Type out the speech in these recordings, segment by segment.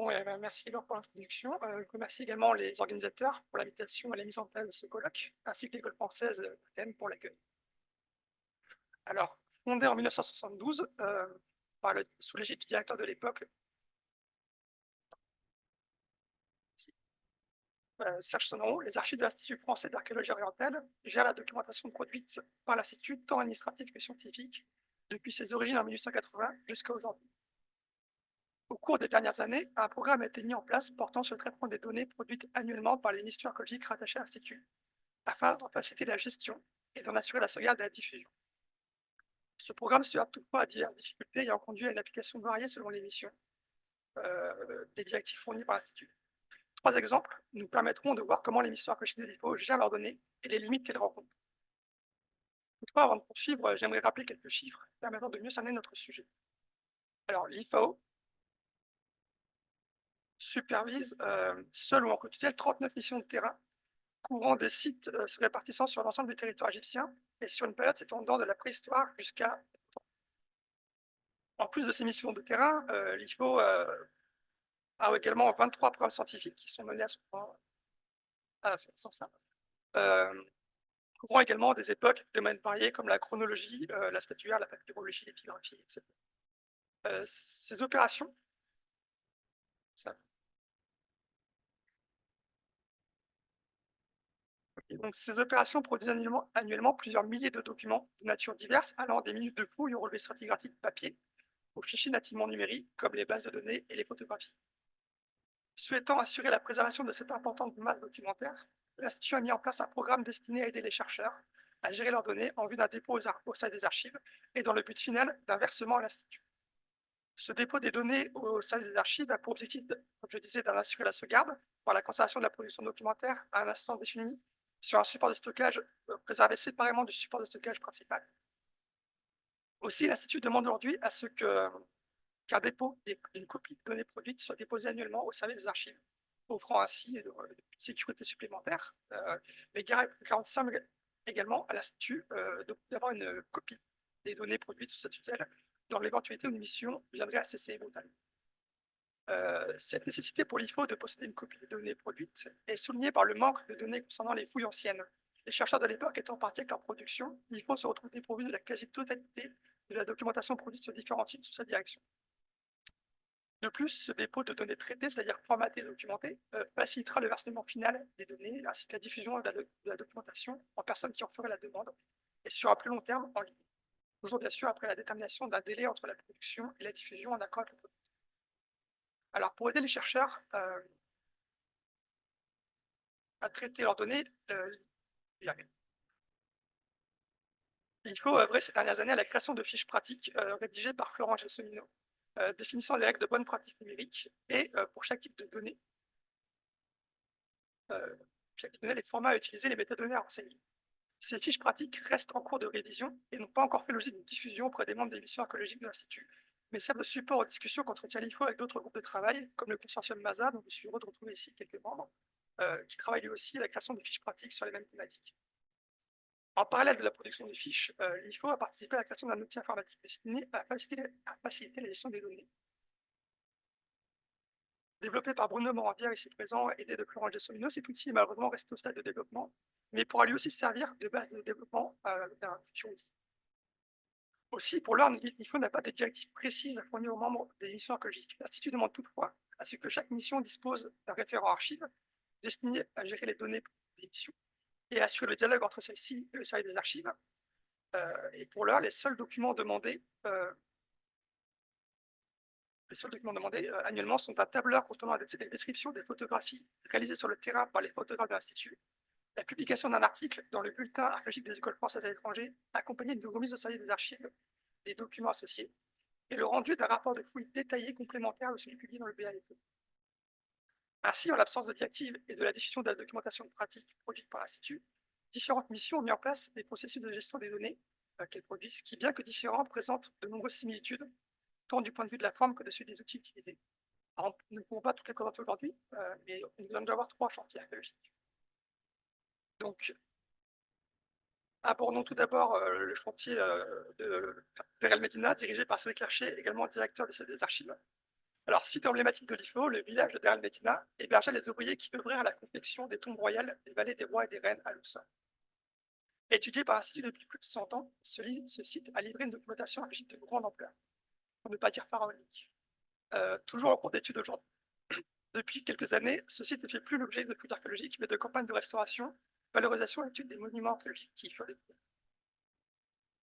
Bon, merci Laure pour l'introduction. Je remercie également les organisateurs pour l'invitation à la mise en place de ce colloque, ainsi que l'École française d'Athènes pour l'accueil. Alors, fondée en 1972 sous l'égide du directeur de l'époque, Serge Sonneron, les archives de l'Institut français d'archéologie orientale gèrent la documentation produite par l'Institut, tant administrative que scientifique, depuis ses origines en 1880 jusqu'à aujourd'hui. Au cours des dernières années, un programme a été mis en place portant sur le traitement des données produites annuellement par les instituts archéologiques rattachés à l'Institut, afin de faciliter la gestion et d'en assurer la sauvegarde et la diffusion. Ce programme se heurte toutefois à diverses difficultés ayant conduit à une application variée selon les missions des directives fournies par l'Institut. 3 exemples nous permettront de voir comment les missions archéologiques de l'IFO gèrent leurs données et les limites qu'elles rencontrent. Toutefois, avant de poursuivre, j'aimerais rappeler quelques chiffres permettant de mieux cerner notre sujet. Alors, l'IFAO supervise, seul ou en quotidien, 39 missions de terrain, couvrant des sites se répartissant sur l'ensemble du territoire égyptien et sur une période s'étendant de la préhistoire jusqu'à. En plus de ces missions de terrain, l'IFO a également 23 programmes scientifiques qui sont menés à son sein, couvrant également des époques et domaines variés comme la chronologie, la statuaire, la papyrologie, l'épigraphie, etc. Ces opérations, produisent annuellement plusieurs milliers de documents de nature diverse, allant des minutes de fouilles aux relevés stratigraphiques de papier, aux fichiers nativement numériques comme les bases de données et les photographies. Souhaitant assurer la préservation de cette importante masse documentaire, l'Institut a mis en place un programme destiné à aider les chercheurs à gérer leurs données en vue d'un dépôt au sein des archives et dans le but final d'un versement à l'Institut. Ce dépôt des données au sein des archives a pour objectif, comme je disais, d'en assurer la sauvegarde par la conservation de la production documentaire à un instant défini sur un support de stockage préservé séparément du support de stockage principal. Aussi, l'Institut demande aujourd'hui à ce qu'un dépôt d'une copie de données produites soit déposé annuellement au service des archives, offrant ainsi une sécurité supplémentaire, mais garantissant également à l'Institut d'avoir une copie des données produites sous sa tutelle dans l'éventualité où une mission viendrait à cesser brutalement. Cette nécessité pour l'IFO de posséder une copie des données produites est soulignée par le manque de données concernant les fouilles anciennes. Les chercheurs de l'époque étant partis avec leur production, l'IFO se retrouve dépourvu de la quasi-totalité de la documentation produite sur différents sites sous sa direction. De plus, ce dépôt de données traitées, c'est-à-dire formatées et documentées, facilitera le versement final des données ainsi que la diffusion de la documentation en personnes qui en feraient la demande et sur un plus long terme en ligne. Toujours bien sûr après la détermination d'un délai entre la production et la diffusion en accord avec le producteur. Alors pour aider les chercheurs à traiter leurs données, il faut œuvrer ces dernières années à la création de fiches pratiques rédigées par Florent Gelsomino, définissant des règles de bonne pratique numérique et pour chaque type de données, les formats à utiliser, les métadonnées à renseigner. Ces fiches pratiques restent en cours de révision et n'ont pas encore fait l'objet d'une diffusion auprès des membres des missions archéologiques de l'Institut, mais servent de support aux discussions qu'entretient l'IFO avec d'autres groupes de travail, comme le consortium MASA, dont je suis heureux de retrouver ici quelques membres, qui travaillent lui aussi à la création de fiches pratiques sur les mêmes thématiques. En parallèle de la production des fiches, l'IFO a participé à la création d'un outil informatique destiné à faciliter la gestion des données. Développé par Bruno Morandière, ici présent, aidé de Florent Gelsomino, cet outil est malheureusement resté au stade de développement, mais pourra lui aussi servir de base de développement d'un futur outil. Aussi, pour l'heure, l'IFO n'a pas de directive précise à fournir aux membres des missions archéologiques. L'Institut demande toutefois à ce que chaque mission dispose d'un référent archive destiné à gérer les données des missions et assurer le dialogue entre celle-ci et le service des archives. Et pour l'heure, les seuls documents demandés annuellement sont un tableur contenant des descriptions des photographies réalisées sur le terrain par les photographes de l'Institut, la publication d'un article dans le bulletin archéologique des écoles françaises à l'étranger, accompagné d'une remise au service des archives des documents associés, et le rendu d'un rapport de fouille détaillé complémentaire de celui publié dans le BAFE. Ainsi, en l'absence de directive et de la diffusion de la documentation pratique produite par l'Institut, différentes missions ont mis en place des processus de gestion des données qu'elles produisent, qui, bien que différents, présentent de nombreuses similitudes, tant du point de vue de la forme que de celui des outils utilisés. Alors, nous ne pouvons pas toutes les présenter aujourd'hui, mais nous allons avoir 3 chantiers archéologiques. Donc, abordons tout d'abord le chantier de Deir el Medina, dirigé par Cédric Larcher, également directeur des archives. Alors, site emblématique de l'IFO, le village de Der el-Medina hébergeait les ouvriers qui œuvraient à la confection des tombes royales des vallées des rois et des reines à Luxor. Étudié par l'Institut depuis plus de 100 ans, ce site a livré une documentation archéologique de grande ampleur, pour ne pas dire pharaonique, toujours en cours d'étude aujourd'hui. Depuis quelques années, ce site ne fait plus l'objet de fouilles archéologiques, mais de campagnes de restauration, valorisation et étude des monuments archéologiques qui y furent découverts.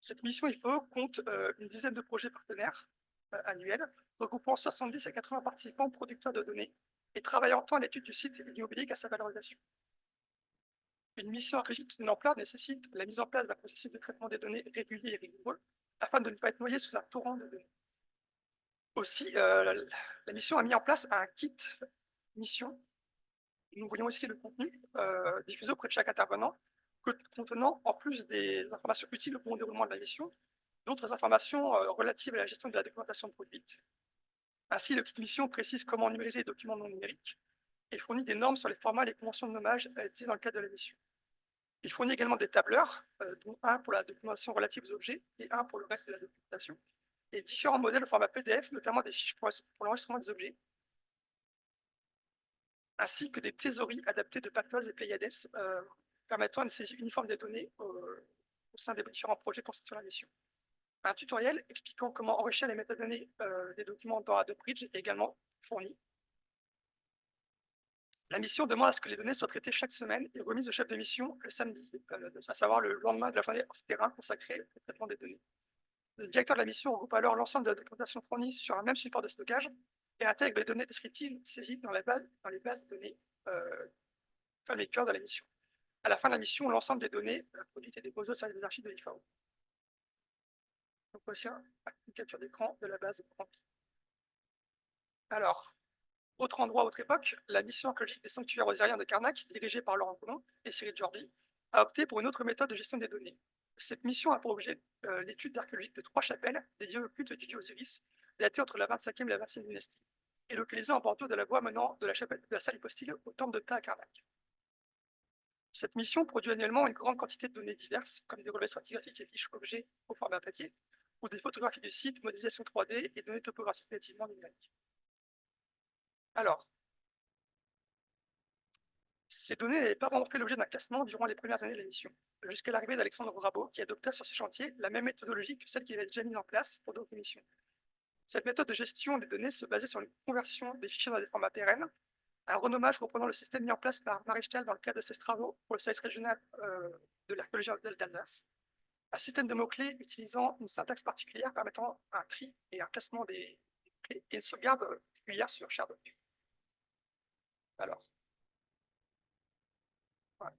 Cette mission IFO compte une dizaine de projets partenaires annuels, regroupant 70 à 80 participants producteurs de données et travaillant tant à l'étude du site et de l'immobilier qu'à sa valorisation. Une mission archéologique de cette ampleur nécessite la mise en place d'un processus de traitement des données régulier et rigoureux afin de ne pas être noyé sous un torrent de données. Aussi, la mission a mis en place un kit mission. Nous voyons ici le contenu diffusé auprès de chaque intervenant, contenant, en plus des informations utiles au bon déroulement de la mission, d'autres informations relatives à la gestion de la documentation produite. Ainsi, le kit mission précise comment numériser les documents non numériques et fournit des normes sur les formats et les conventions de nommage utilisées dans le cadre de la mission. Il fournit également des tableurs, dont un pour la documentation relative aux objets et un pour le reste de la documentation, et différents modèles au format PDF, notamment des fiches pour l'enregistrement des objets, ainsi que des thésauries adaptées de Pactol et Pleiades, permettant une saisie uniforme des données au sein des différents projets constituant la mission. Un tutoriel expliquant comment enrichir les métadonnées des documents dans Adobe Bridge est également fourni. La mission demande à ce que les données soient traitées chaque semaine et remises au chef de mission le samedi, à savoir le lendemain de la journée off-terrain consacrée au traitement des données. Le directeur de la mission regroupe alors l'ensemble de la documentation fournie sur un même support de stockage et intègre les données descriptives saisies dans les bases de données FileMaker de la mission. À la fin de la mission, l'ensemble des données produites est déposé au service des archives de l'IFAO. Donc voici une capture d'écran de la base remplie. Alors, autre endroit, autre époque, la mission archéologique des sanctuaires osiriens de Karnak, dirigée par Laurent Coulon et Cyril Jordi, a opté pour une autre méthode de gestion des données. Cette mission a pour objet l'étude archéologique de 3 chapelles dédiées au culte du dieu Osiris, datées entre la 25e et la 26e dynastie, et localisées en bordure de la voie menant de la salle hypostyle au temple de Ptah à Karnak. Cette mission produit annuellement une grande quantité de données diverses, comme des relevés stratigraphiques et fiches objets au format papier, ou des photographies du site, modélisation 3D et données topographiques nativement numériques. Alors, ces données n'avaient pas vraiment fait l'objet d'un classement durant les premières années de la mission, jusqu'à l'arrivée d'Alexandre Rabot, qui adopta sur ce chantier la même méthodologie que celle qu'il avait déjà mise en place pour d'autres missions. Cette méthode de gestion des données se basait sur une conversion des fichiers dans des formats pérennes, un renommage reprenant le système mis en place par Maréchal dans le cadre de ses travaux pour le service régional de l'archéologie d'Alsace, un système de mots-clés utilisant une syntaxe particulière permettant un tri et un classement des clés et une sauvegarde particulière sur ShareDoc. Alors, voilà.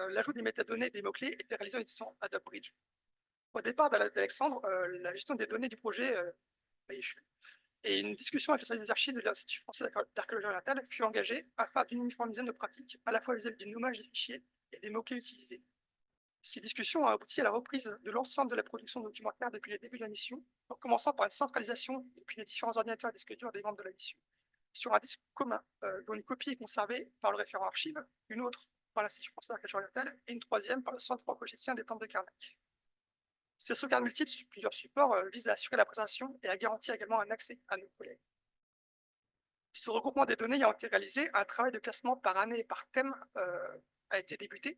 L'ajout des métadonnées des mots-clés était réalisé en utilisant Adobe Bridge. Au départ d'Alexandre, la gestion des données du projet a échoué. Et une discussion avec le service des archives de l'Institut français d'archéologie orientale fut engagée afin d'uniformiser nos pratiques, à la fois vis-à-vis du nommage des fichiers et des mots-clés utilisés. Ces discussions ont abouti à la reprise de l'ensemble de la production documentaire depuis le début de la mission, en commençant par une centralisation depuis les différents ordinateurs et disques durs des membres de la mission, sur un disque commun, dont une copie est conservée par le référent archive, une autre par l'Institut français d'archéologie orientale et une troisième par le Centre franco-égyptien des temples de Karnak. Ces sauvegardes multiples sur plusieurs supports visent à assurer la préservation et à garantir également un accès à nos collègues. Ce regroupement des données ayant été réalisé, un travail de classement par année et par thème a été débuté,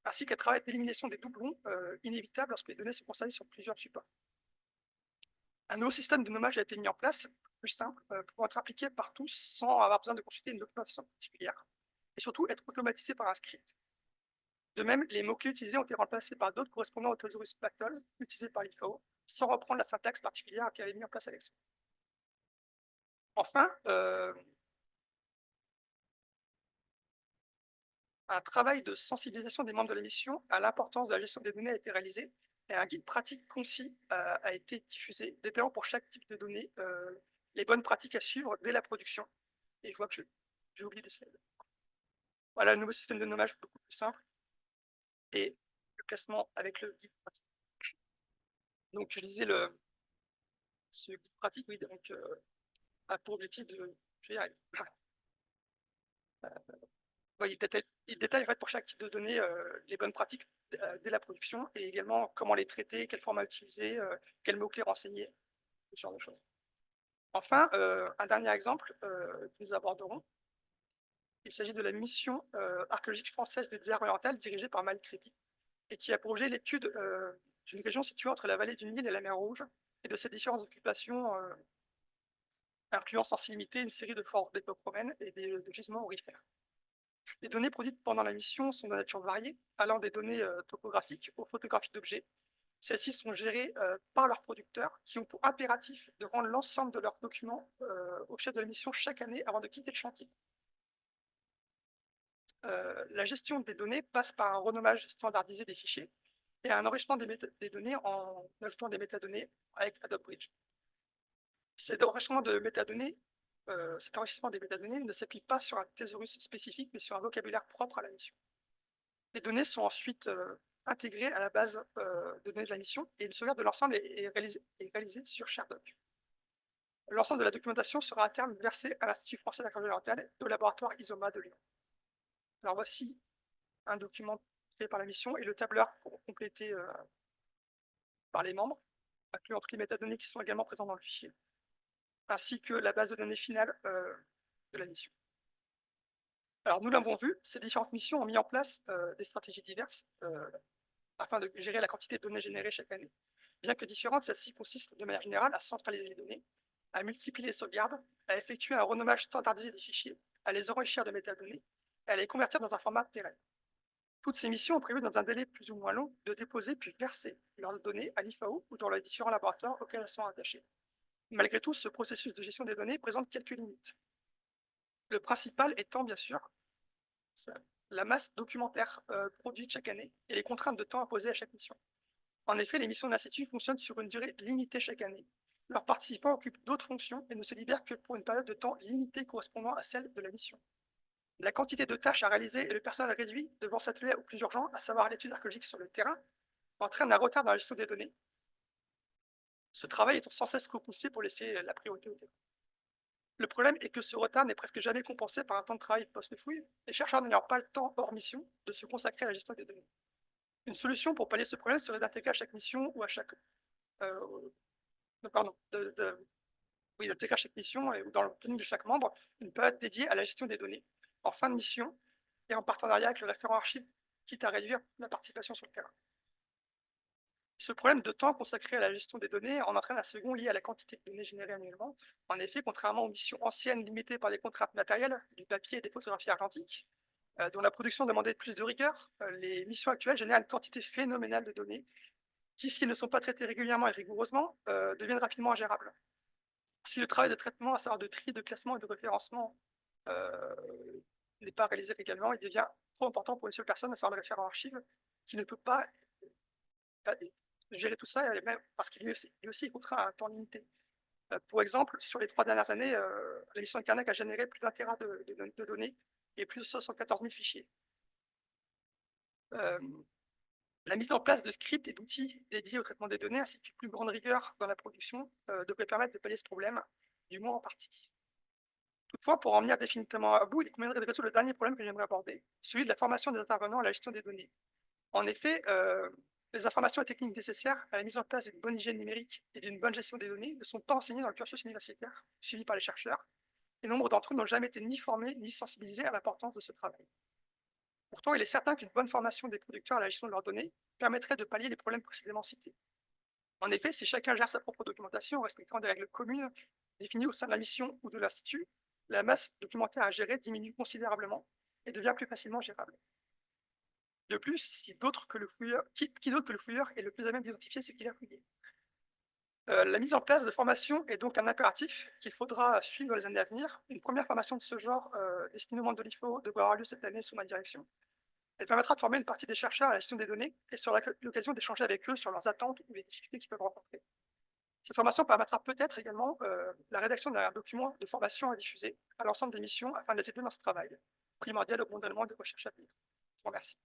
ainsi qu'un travail d'élimination des doublons inévitables lorsque les données sont conservées sur plusieurs supports. Un nouveau système de nommage a été mis en place, plus simple, pour être appliqué par tous sans avoir besoin de consulter une documentation particulière, et surtout être automatisé par un script. De même, les mots-clés utilisés ont été remplacés par d'autres correspondant au Thesaurus Pactol, utilisé par l'IFAO, sans reprendre la syntaxe particulière qu'avait mis en place Alexandre. Enfin, un travail de sensibilisation des membres de la mission à l'importance de la gestion des données a été réalisé et un guide pratique concis a été diffusé, détaillant pour chaque type de données les bonnes pratiques à suivre dès la production. Et je vois que j'ai oublié des slides. Voilà, un nouveau système de nommage beaucoup plus simple et le classement avec le guide pratique. Donc, je disais, ce guide pratique, oui, donc, a pour objectif de... Je vais y arriver. Il détaille en fait, pour chaque type de données les bonnes pratiques dès la production et également comment les traiter, quel format utiliser, quels mots-clés renseigner. ce genre de choses. Enfin, un dernier exemple que nous aborderons, il s'agit de la mission archéologique française des Déserts orientales dirigée par Malik Répi et qui a pour objet l'étude d'une région située entre la vallée du Nil et la mer Rouge et de ses différentes occupations incluant sans s'y limiter une série de forts d'époque romaine et de gisements aurifères. Les données produites pendant la mission sont de nature variée, allant des données topographiques aux photographies d'objets. Celles-ci sont gérées par leurs producteurs qui ont pour impératif de rendre l'ensemble de leurs documents au chef de la mission chaque année avant de quitter le chantier. La gestion des données passe par un renommage standardisé des fichiers et un enrichissement des données en ajoutant des métadonnées avec Adobe Bridge. Cet enrichissement des métadonnées ne s'applique pas sur un thésaurus spécifique, mais sur un vocabulaire propre à la mission. Les données sont ensuite intégrées à la base de données de la mission et une sauvegarde de l'ensemble est réalisée sur ShareDoc. L'ensemble de la documentation sera à terme versé à l'Institut français d'archéologie orientale et au laboratoire ISOMA de Lyon. Alors voici un document créé par la mission et le tableur pour compléter par les membres, incluant toutes les métadonnées qui sont également présentes dans le fichier, ainsi que la base de données finale de la mission. Alors nous l'avons vu, ces différentes missions ont mis en place des stratégies diverses afin de gérer la quantité de données générées chaque année. Bien que différentes, celles-ci consistent de manière générale à centraliser les données, à multiplier les sauvegardes, à effectuer un renommage standardisé des fichiers, à les enrichir de métadonnées et à les convertir dans un format pérenne. Toutes ces missions ont prévu dans un délai plus ou moins long de déposer puis verser leurs données à l'IFAO ou dans les différents laboratoires auxquels elles sont attachées. Malgré tout, ce processus de gestion des données présente quelques limites. Le principal étant, bien sûr, la masse documentaire produite chaque année et les contraintes de temps imposées à chaque mission. En effet, les missions de l'Institut fonctionnent sur une durée limitée chaque année. Leurs participants occupent d'autres fonctions et ne se libèrent que pour une période de temps limitée correspondant à celle de la mission. La quantité de tâches à réaliser et le personnel réduit devant s'atteler au plus urgent, à savoir l'étude archéologique sur le terrain, entraîne un retard dans la gestion des données. Ce travail étant sans cesse repoussé pour laisser la priorité au terrain. Le problème est que ce retard n'est presque jamais compensé par un temps de travail post-fouille, les chercheurs n'ayant pas le temps hors mission de se consacrer à la gestion des données. Une solution pour pallier ce problème serait d'intégrer à chaque mission ou à chaque d'intégrer à chaque mission et dans le planning de chaque membre une période dédiée à la gestion des données en fin de mission et en partenariat avec le référent archive, quitte à réduire la participation sur le terrain. Ce problème de temps consacré à la gestion des données en entraîne un second lié à la quantité de données générées annuellement. En effet, contrairement aux missions anciennes limitées par des contraintes matérielles, du papier et des photographies argentiques, dont la production demandait plus de rigueur, les missions actuelles génèrent une quantité phénoménale de données qui, s'ils ne sont pas traités régulièrement et rigoureusement, deviennent rapidement ingérables. Si le travail de traitement, à savoir de tri, de classement et de référencement, n'est pas réalisé également, il devient trop important pour une seule personne, à savoir le référent archive, qui ne peut pas gérer tout ça, même parce qu'il est aussi contraint à un temps limité. Pour exemple, sur les 3 dernières années, la mission de Carnac a généré plus d'1 Tera de données et plus de 74 000 fichiers. La mise en place de scripts et d'outils dédiés au traitement des données ainsi qu'une plus grande rigueur dans la production devrait permettre de pallier ce problème, du moins en partie. Toutefois, pour en venir définitivement à bout, il conviendrait de résoudre le dernier problème que j'aimerais aborder, celui de la formation des intervenants à la gestion des données. En effet, les informations et techniques nécessaires à la mise en place d'une bonne hygiène numérique et d'une bonne gestion des données ne sont pas enseignées dans le cursus universitaire suivi par les chercheurs, et nombre d'entre eux n'ont jamais été ni formés ni sensibilisés à l'importance de ce travail. Pourtant, il est certain qu'une bonne formation des producteurs à la gestion de leurs données permettrait de pallier les problèmes précédemment cités. En effet, si chacun gère sa propre documentation en respectant des règles communes définies au sein de la mission ou de l'Institut, la masse documentaire à gérer diminue considérablement et devient plus facilement gérable. De plus, qui d'autre que le fouilleur est le plus à même d'identifier ce qu'il a fouillé. La mise en place de formation est donc un impératif qu'il faudra suivre dans les années à venir. Une première formation de ce genre, destinée aux membres de l'IFO, devrait avoir lieu cette année sous ma direction. Elle permettra de former une partie des chercheurs à la gestion des données et sur l'occasion d'échanger avec eux sur leurs attentes ou les difficultés qu'ils peuvent rencontrer. Cette formation permettra peut-être également la rédaction d'un document de formation à diffuser à l'ensemble des missions afin de les aider dans ce travail, primordial au bon déroulement de recherche à venir. Je vous remercie.